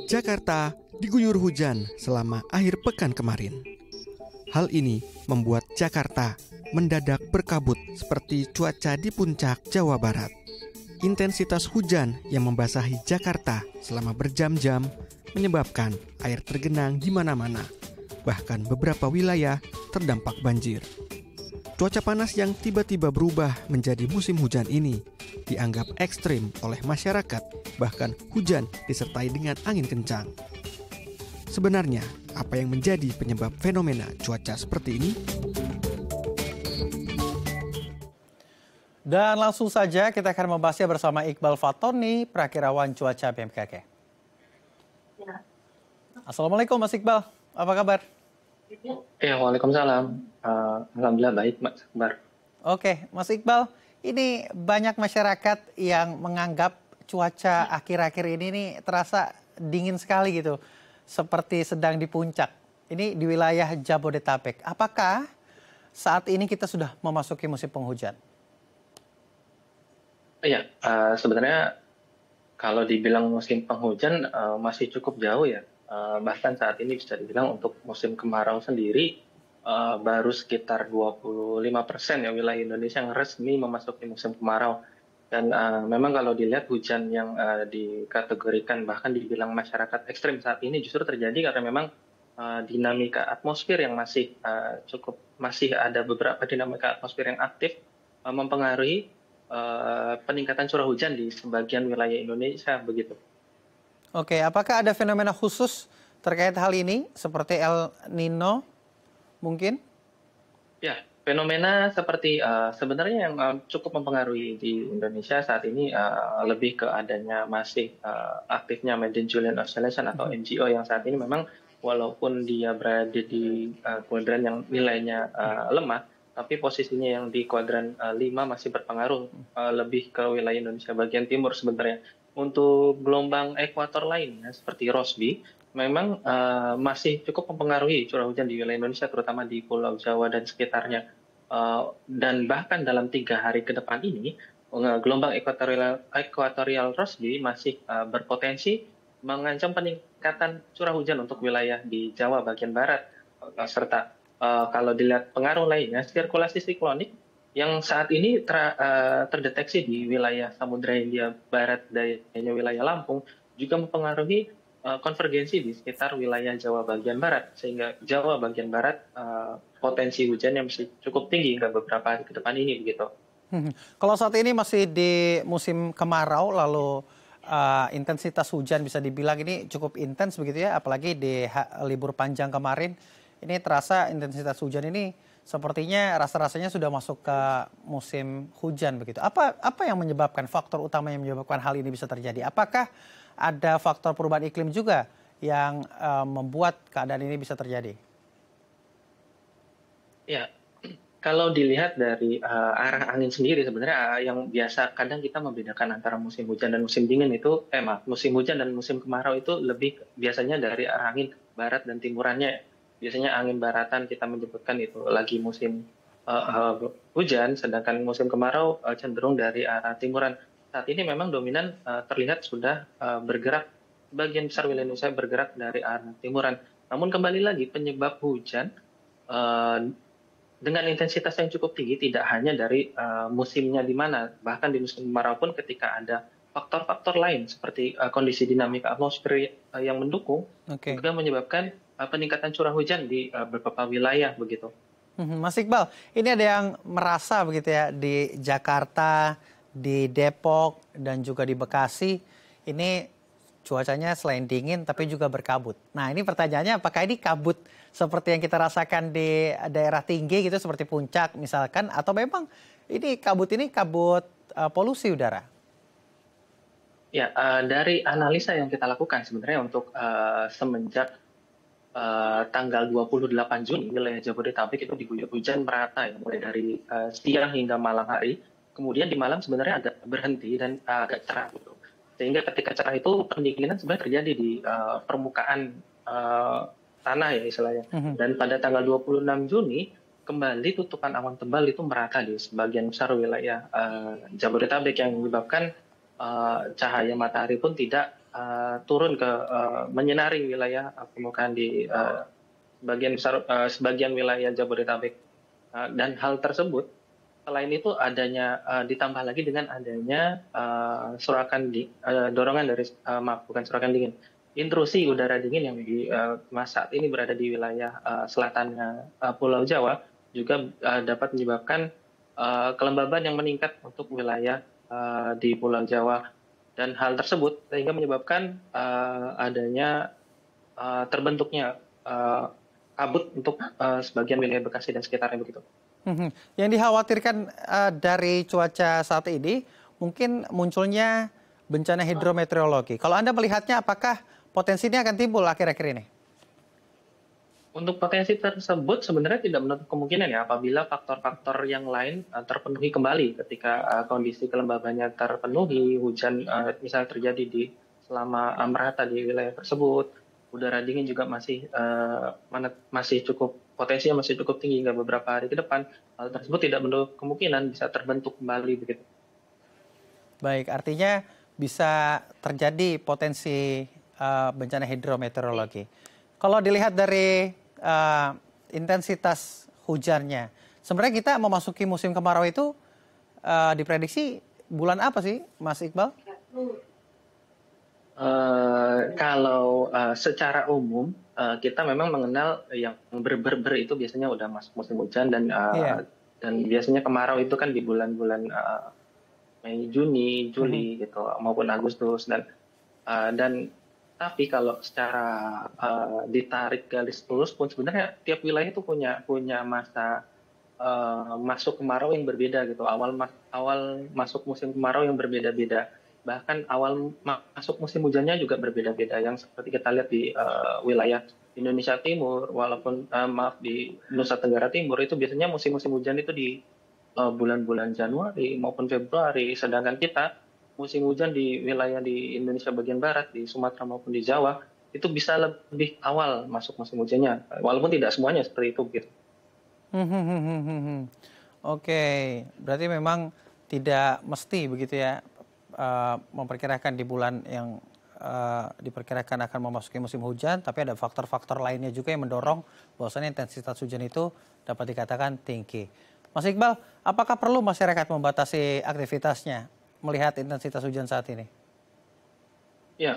Jakarta diguyur hujan selama akhir pekan kemarin. Hal ini membuat Jakarta mendadak berkabut seperti cuaca di puncak Jawa Barat. Intensitas hujan yang membasahi Jakarta selama berjam-jam menyebabkan air tergenang di mana-mana. Bahkan beberapa wilayah terdampak banjir. Cuaca panas yang tiba-tiba berubah menjadi musim hujan ini dianggap ekstrim oleh masyarakat, bahkan hujan disertai dengan angin kencang. Sebenarnya, apa yang menjadi penyebab fenomena cuaca seperti ini? Dan langsung saja kita akan membahasnya bersama Iqbal Fatoni, Prakirawan Cuaca BMKG. Ya. Assalamualaikum Mas Iqbal, apa kabar? Ya, waalaikumsalam. Alhamdulillah baik, Mas Akbar. Oke, Mas Iqbal, ini banyak masyarakat yang menganggap cuaca akhir-akhir ini nih terasa dingin sekali gitu, seperti sedang di puncak. Ini di wilayah Jabodetabek. Apakah saat ini kita sudah memasuki musim penghujan? Iya, sebenarnya kalau dibilang musim penghujan masih cukup jauh ya. Bahkan saat ini bisa dibilang untuk musim kemarau sendiri baru sekitar 25% ya wilayah Indonesia yang resmi memasuki musim kemarau. Dan memang kalau dilihat hujan yang dikategorikan bahkan dibilang masyarakat ekstrim saat ini justru terjadi karena memang dinamika atmosfer yang masih ada beberapa dinamika atmosfer yang aktif mempengaruhi peningkatan curah hujan di sebagian wilayah Indonesia begitu. Oke, apakah ada fenomena khusus terkait hal ini seperti El Nino mungkin? Ya, fenomena seperti sebenarnya yang cukup mempengaruhi di Indonesia saat ini lebih ke adanya masih aktifnya Medium Julian Oscillation atau MJO yang saat ini memang walaupun dia berada di kuadran yang nilainya lemah, tapi posisinya yang di kuadran 5 masih berpengaruh lebih ke wilayah Indonesia bagian timur sebenarnya. Untuk gelombang ekuator lainnya seperti Rossby, memang masih cukup mempengaruhi curah hujan di wilayah Indonesia, terutama di Pulau Jawa dan sekitarnya. Dan bahkan dalam 3 hari ke depan ini, gelombang ekuatorial Rossby masih berpotensi mengancam peningkatan curah hujan untuk wilayah di Jawa bagian barat, serta kalau dilihat pengaruh lainnya, sirkulasi siklonik yang saat ini terdeteksi di wilayah Samudra Hindia Barat dayanya wilayah Lampung juga mempengaruhi konvergensi di sekitar wilayah Jawa bagian barat, sehingga Jawa bagian barat potensi hujan yang masih cukup tinggi hingga beberapa hari ke depan ini begitu. Kalau saat ini masih di musim kemarau, lalu intensitas hujan bisa dibilang ini cukup intens begitu ya, apalagi di libur panjang kemarin, ini terasa intensitas hujan ini sepertinya rasa-rasanya sudah masuk ke musim hujan begitu. Apa yang menyebabkan, faktor utama yang menyebabkan hal ini bisa terjadi? Apakah ada faktor perubahan iklim juga yang membuat keadaan ini bisa terjadi? Ya, kalau dilihat dari arah angin sendiri sebenarnya yang biasa kadang kita membedakan antara musim hujan dan musim dingin itu, musim hujan dan musim kemarau itu lebih biasanya dari arah angin barat dan timurannya. Biasanya angin baratan kita menyebutkan itu lagi musim hujan, sedangkan musim kemarau cenderung dari arah timuran. Saat ini memang dominan terlihat sudah bergerak, sebagian besar wilayah Indonesia bergerak dari arah timuran. Namun kembali lagi penyebab hujan dengan intensitas yang cukup tinggi tidak hanya dari musimnya di mana, bahkan di musim kemarau pun ketika ada faktor-faktor lain seperti kondisi dinamika atmosfer yang mendukung juga menyebabkan peningkatan curah hujan di beberapa wilayah begitu. Mas Iqbal, ini ada yang merasa begitu ya di Jakarta, di Depok, dan juga di Bekasi, ini cuacanya selain dingin tapi juga berkabut. Nah ini pertanyaannya, apakah ini kabut seperti yang kita rasakan di daerah tinggi gitu seperti puncak misalkan, atau memang ini kabut polusi udara? Ya, dari analisa yang kita lakukan sebenarnya untuk semenjak tanggal 28 Juni wilayah Jabodetabek itu diguyur hujan merata ya, mulai dari siang hingga malam hari. Kemudian di malam sebenarnya agak berhenti dan agak cerah gitu. Sehingga ketika cerah itu pendinginan sebenarnya terjadi di permukaan tanah ya istilahnya. Dan pada tanggal 26 Juni kembali tutupan awan tebal itu merata di sebagian besar wilayah Jabodetabek yang menyebabkan cahaya matahari pun tidak turun ke menyinari wilayah permukaan di sebagian wilayah Jabodetabek. Dan hal tersebut selain itu ditambah lagi dengan adanya dorongan dari bukan surakan dingin, intrusi udara dingin yang di saat ini berada di wilayah selatan Pulau Jawa juga dapat menyebabkan kelembaban yang meningkat untuk wilayah di Pulau Jawa, dan hal tersebut sehingga menyebabkan adanya terbentuknya kabut untuk sebagian wilayah Bekasi dan sekitarnya begitu. Yang dikhawatirkan dari cuaca saat ini mungkin munculnya bencana hidrometeorologi. Kalau Anda melihatnya, apakah potensi ini akan timbul akhir-akhir ini? Untuk potensi tersebut sebenarnya tidak menutup kemungkinan ya, apabila faktor-faktor yang lain terpenuhi kembali ketika kondisi kelembabannya terpenuhi, hujan misalnya terjadi selama merata di wilayah tersebut, udara dingin juga masih cukup, potensinya masih cukup tinggi hingga beberapa hari ke depan. Hal tersebut tidak menutup kemungkinan bisa terbentuk kembali begitu. Baik, artinya bisa terjadi potensi bencana hidrometeorologi. Kalau dilihat dari intensitas hujannya, sebenarnya kita memasuki musim kemarau itu diprediksi bulan apa sih, Mas Iqbal? Kalau secara umum kita memang mengenal yang ber itu biasanya udah masuk musim hujan, dan biasanya kemarau itu kan di bulan-bulan Mei, Juni, Juli gitu, maupun Agustus, dan tapi kalau secara ditarik garis lurus pun sebenarnya tiap wilayah itu punya masa masuk kemarau yang berbeda gitu. Awal masuk musim kemarau yang berbeda-beda. Bahkan awal masuk musim hujannya juga berbeda-beda, yang seperti kita lihat di wilayah Indonesia Timur, walaupun di Nusa Tenggara Timur itu biasanya musim-musim hujan itu di bulan-bulan Januari maupun Februari, sedangkan kita musim hujan di wilayah di Indonesia bagian barat, di Sumatera maupun di Jawa, itu bisa lebih awal masuk musim hujannya, walaupun tidak semuanya seperti itu gitu. Oke, berarti memang tidak mesti begitu ya, memperkirakan di bulan yang diperkirakan akan memasuki musim hujan, tapi ada faktor-faktor lainnya juga yang mendorong bahwasannya intensitas hujan itu dapat dikatakan tinggi. Mas Iqbal, apakah perlu masyarakat membatasi aktivitasnya melihat intensitas hujan saat ini? Ya,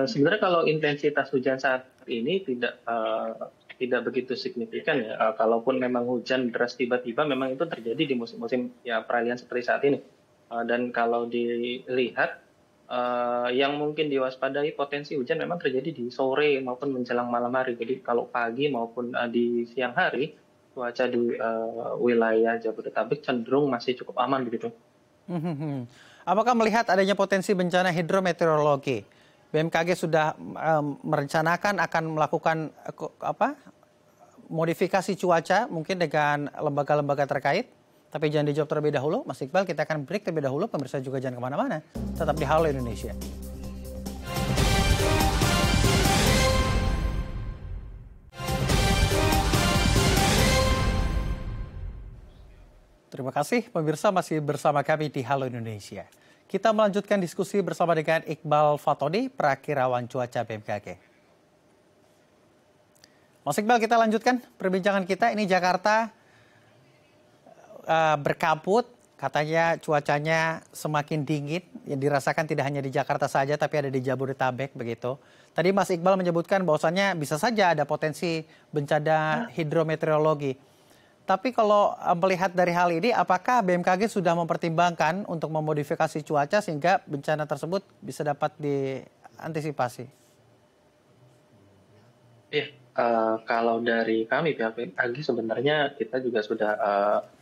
sebenarnya kalau intensitas hujan saat ini tidak begitu signifikan ya. Kalaupun memang hujan deras tiba-tiba, memang itu terjadi di musim-musim ya peralihan seperti saat ini. Dan kalau dilihat, yang mungkin diwaspadai potensi hujan memang terjadi di sore maupun menjelang malam hari. Jadi kalau pagi maupun di siang hari, cuaca di wilayah Jabodetabek cenderung masih cukup aman begitu. Apakah melihat adanya potensi bencana hidrometeorologi, BMKG sudah merencanakan akan melakukan modifikasi cuaca mungkin dengan lembaga-lembaga terkait? Tapi jangan dijawab terlebih dahulu, Mas Iqbal. Kita akan break terlebih dahulu. Pemirsa juga jangan kemana-mana. Tetap di Halo Indonesia. Terima kasih pemirsa masih bersama kami di Halo Indonesia. Kita melanjutkan diskusi bersama dengan Iqbal Fatodi, Prakirawan Cuaca BMKG. Mas Iqbal, kita lanjutkan perbincangan kita. Ini Jakarta berkabut, katanya cuacanya semakin dingin, yang dirasakan tidak hanya di Jakarta saja tapi ada di Jabodetabek begitu. Tadi Mas Iqbal menyebutkan bahwasannya bisa saja ada potensi bencana hidrometeorologi. Tapi kalau melihat dari hal ini, apakah BMKG sudah mempertimbangkan untuk memodifikasi cuaca sehingga bencana tersebut bisa dapat diantisipasi? Iya, kalau dari kami pihak BMKG sebenarnya kita juga sudah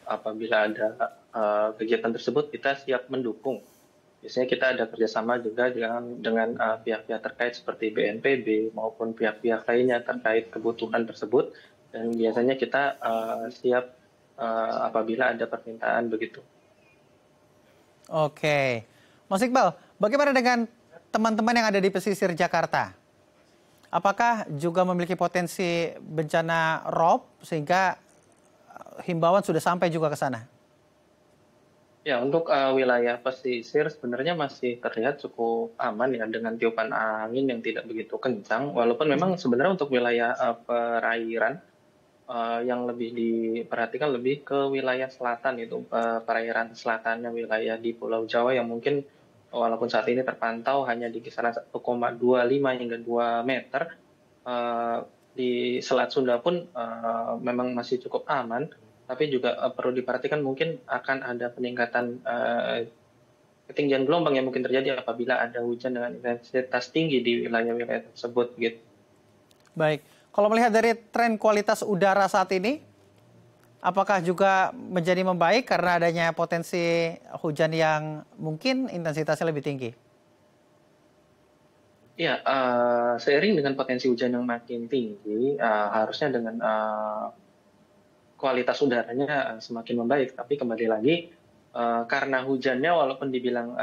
apabila ada kegiatan tersebut kita siap mendukung. Biasanya kita ada kerjasama juga dengan pihak-pihak terkait seperti BNPB maupun pihak-pihak lainnya terkait kebutuhan tersebut, dan biasanya kita siap apabila ada permintaan begitu. Oke, Mas Iqbal, bagaimana dengan teman-teman yang ada di pesisir Jakarta? Apakah juga memiliki potensi bencana rob sehingga himbauan sudah sampai juga ke sana? Ya, untuk wilayah pesisir sebenarnya masih terlihat cukup aman ya dengan tiupan angin yang tidak begitu kencang. Walaupun memang sebenarnya untuk wilayah perairan yang lebih diperhatikan lebih ke wilayah selatan itu perairan selatannya wilayah di Pulau Jawa yang mungkin walaupun saat ini terpantau hanya di kisaran 1,25 hingga 2 meter. eh, di Selat Sunda pun memang masih cukup aman, tapi juga perlu diperhatikan mungkin akan ada peningkatan ketinggian gelombang yang mungkin terjadi apabila ada hujan dengan intensitas tinggi di wilayah-wilayah tersebut gitu. Baik, kalau melihat dari tren kualitas udara saat ini, apakah juga menjadi membaik karena adanya potensi hujan yang mungkin intensitasnya lebih tinggi? Ya, seiring dengan potensi hujan yang makin tinggi, harusnya dengan kualitas udaranya semakin membaik. Tapi kembali lagi, karena hujannya walaupun dibilang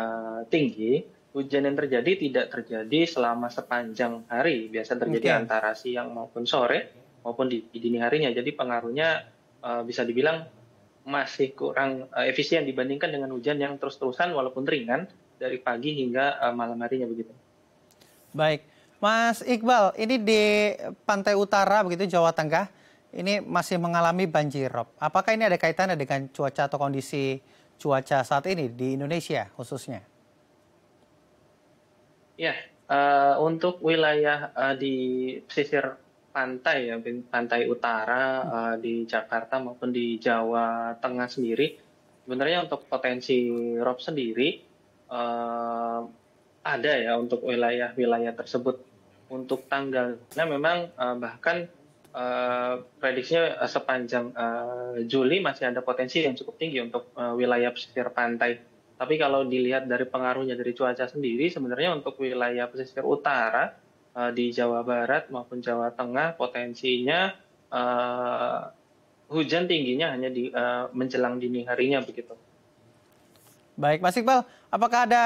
tinggi, hujan yang terjadi tidak terjadi selama sepanjang hari. Biasa terjadi Oke. antara siang maupun sore, maupun di dini harinya. Jadi pengaruhnya bisa dibilang masih kurang efisien dibandingkan dengan hujan yang terus-terusan walaupun ringan dari pagi hingga malam harinya begitu. Baik, Mas Iqbal, ini di pantai utara begitu Jawa Tengah, ini masih mengalami banjir rob. Apakah ini ada kaitannya dengan cuaca atau kondisi cuaca saat ini di Indonesia khususnya? Ya, untuk wilayah di pesisir pantai ya, pantai utara di Jakarta maupun di Jawa Tengah sendiri, sebenarnya untuk potensi rob sendiri eh, ada ya untuk wilayah-wilayah tersebut. Untuk tanggalnya memang bahkan prediksinya sepanjang Juli masih ada potensi yang cukup tinggi untuk wilayah pesisir pantai. Tapi kalau dilihat dari pengaruhnya dari cuaca sendiri, sebenarnya untuk wilayah pesisir utara di Jawa Barat maupun Jawa Tengah potensinya hujan tingginya hanya di menjelang dini harinya begitu. Baik, Mas Iqbal, apakah ada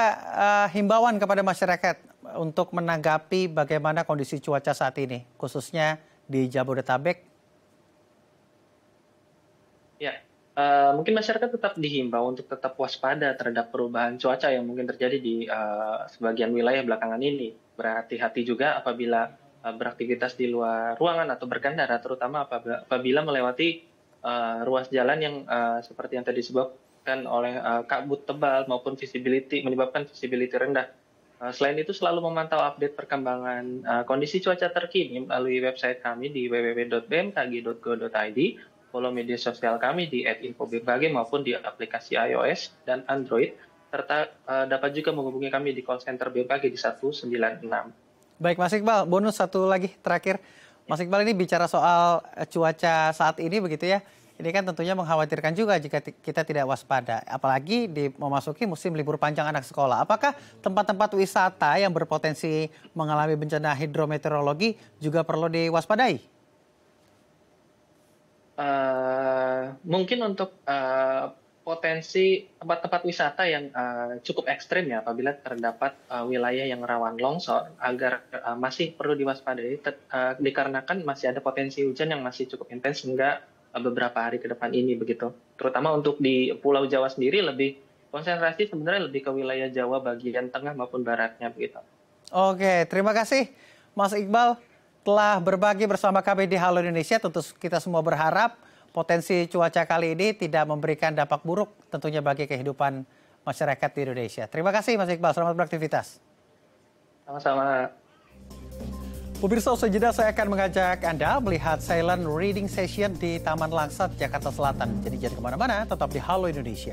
himbauan kepada masyarakat untuk menanggapi bagaimana kondisi cuaca saat ini, khususnya di Jabodetabek? Ya, mungkin masyarakat tetap dihimbau untuk tetap waspada terhadap perubahan cuaca yang mungkin terjadi di sebagian wilayah belakangan ini. Berhati-hati juga apabila beraktivitas di luar ruangan atau berkendara, terutama apabila melewati ruas jalan yang seperti yang tadi disebutkan oleh kabut tebal maupun menyebabkan visibility rendah. Selain itu selalu memantau update perkembangan kondisi cuaca terkini melalui website kami di www.bmkg.go.id, follow media sosial kami di @infobmkg maupun di aplikasi iOS dan Android, serta dapat juga menghubungi kami di call center BMKG di 196. Baik, Mas Iqbal, bonus satu lagi terakhir. Mas Iqbal, ini bicara soal cuaca saat ini begitu ya. Ini kan tentunya mengkhawatirkan juga jika kita tidak waspada. Apalagi memasuki musim libur panjang anak sekolah. Apakah tempat-tempat wisata yang berpotensi mengalami bencana hidrometeorologi juga perlu diwaspadai? Mungkin untuk potensi tempat-tempat wisata yang cukup ekstrim ya apabila terdapat wilayah yang rawan longsor agar masih perlu diwaspadai dikarenakan masih ada potensi hujan yang masih cukup intens hingga beberapa hari ke depan ini begitu. Terutama untuk di Pulau Jawa sendiri lebih konsentrasi sebenarnya lebih ke wilayah Jawa bagian tengah maupun baratnya begitu. Oke, terima kasih Mas Iqbal telah berbagi bersama kami di Halo Indonesia. Tentu kita semua berharap potensi cuaca kali ini tidak memberikan dampak buruk tentunya bagi kehidupan masyarakat di Indonesia. Terima kasih Mas Iqbal, selamat beraktivitas. Sama-sama. Pemirsa, usai jeda saya akan mengajak Anda melihat silent reading session di Taman Langsat, Jakarta Selatan. Jadi jangan kemana-mana, tetap di Halo Indonesia.